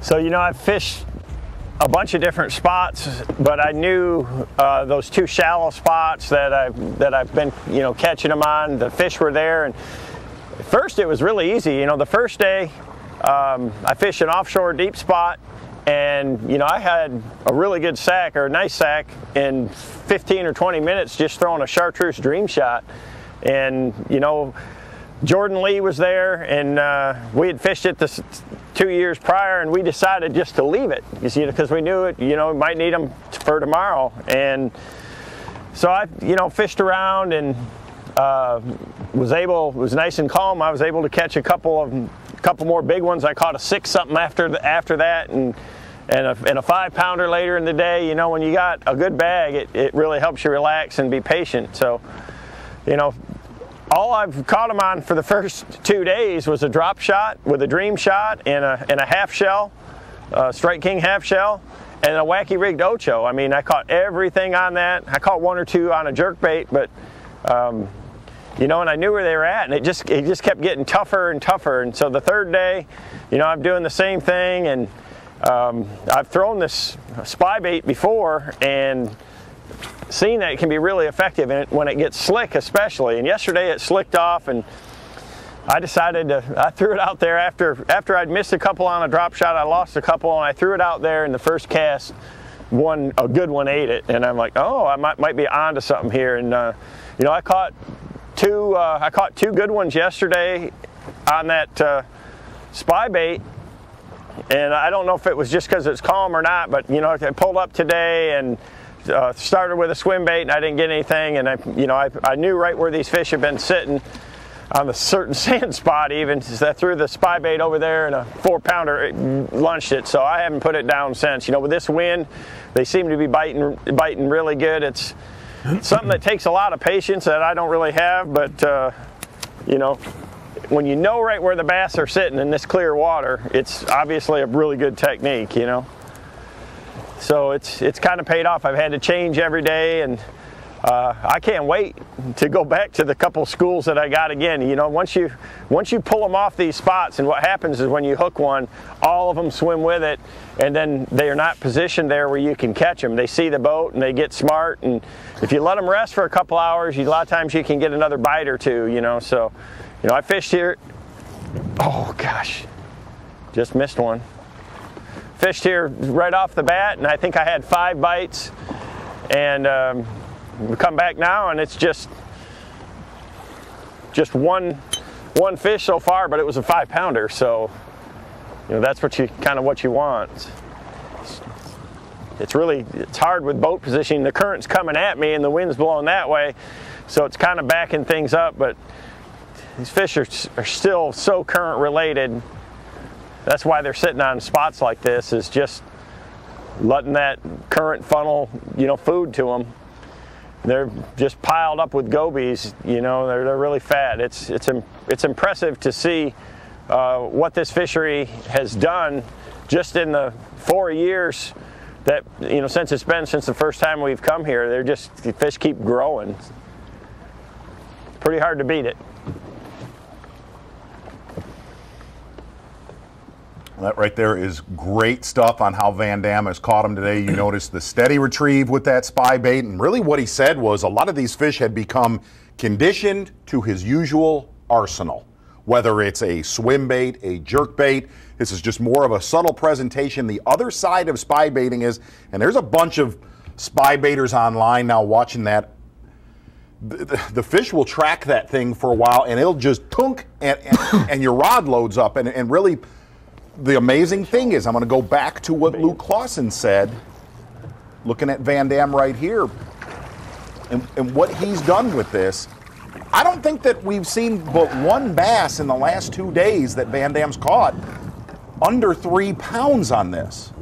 So, you know, I've fished a bunch of different spots, but I knew those two shallow spots that I've been, you know, catching them on. The fish were there, and at first it was really easy. You know, the first day I fished an offshore deep spot, and you know, I had a really good sack, or a nice sack, in 15 or 20 minutes just throwing a chartreuse dream shot. And you know, Jordan Lee was there, and we had fished it this 2 years prior, and we decided just to leave it, you see, because we knew it, you know, we might need them for tomorrow. And so I, you know, fished around and it was nice and calm. I was able to catch a couple more big ones. I caught a 6-something after that, and a 5-pounder later in the day. You know, when you got a good bag, it really helps you relax and be patient. So, you know, all I've caught them on for the first 2 days was a drop shot with a dream shot and a half shell, Strike King half shell, and a wacky rigged ocho. I mean, I caught everything on that. I caught 1 or 2 on a jerkbait, but you know, and I knew where they were at, and it just kept getting tougher and tougher. And so the third day, you know, I'm doing the same thing, and I've thrown this spy bait before and seen that it can be really effective when it gets slick, especially. And yesterday it slicked off, and I decided I threw it out there after I'd missed a couple on a drop shot. I lost a couple, and I threw it out there in the first cast. A good one ate it, and I'm like, oh, I might be onto something here. And you know, I caught two good ones yesterday on that spy bait, and I don't know if it was just because it's calm or not, but you know, I pulled up today and started with a swim bait, and I didn't get anything. And I knew right where these fish have been sitting on a certain sand spot. Even so, I threw the spy bait over there, and a 4-pounder lunched it. So I haven't put it down since. You know, with this wind, they seem to be biting really good. It's something that takes a lot of patience that I don't really have, but you know, when you know right where the bass are sitting in this clear water, it's obviously a really good technique, you know. So it's kind of paid off. I've had to change every day, and I can't wait to go back to the couple schools that I got again. You know, once you pull them off these spots, and what happens is when you hook one, all of them swim with it, and then they are not positioned there where you can catch them. They see the boat and they get smart, and if you let them rest for a couple hours, a lot of times you can get another bite or two, you know. So, you know, I fished here. Oh gosh, just missed one. Fished here right off the bat, and I think I had 5 bites, and we come back now, and it's just one fish so far, but it was a 5-pounder. So, you know, that's what you want. It's hard with boat positioning. The current's coming at me and the wind's blowing that way, so it's kind of backing things up. But these fish are still so current related. That's why they're sitting on spots like this, is just letting that current funnel, you know, food to them. They're just piled up with gobies, you know. They're really fat. It's impressive to see what this fishery has done just in the 4 years that, you know, since the first time we've come here. The fish keep growing. It's pretty hard to beat it. That right there is great stuff on how VanDam has caught him today. You notice the steady retrieve with that spy bait, and really what he said was a lot of these fish had become conditioned to his usual arsenal. Whether it's a swim bait, a jerk bait, this is just more of a subtle presentation. The other side of spy baiting is, and there's a bunch of spy baiters online now watching that, the fish will track that thing for a while, and it'll just tunk, and your rod loads up, and really, the amazing thing is, I'm going to go back to what Luke Clausen said, looking at VanDam right here, and what he's done with this. I don't think that we've seen but one bass in the last 2 days that VanDam's caught under 3 pounds on this.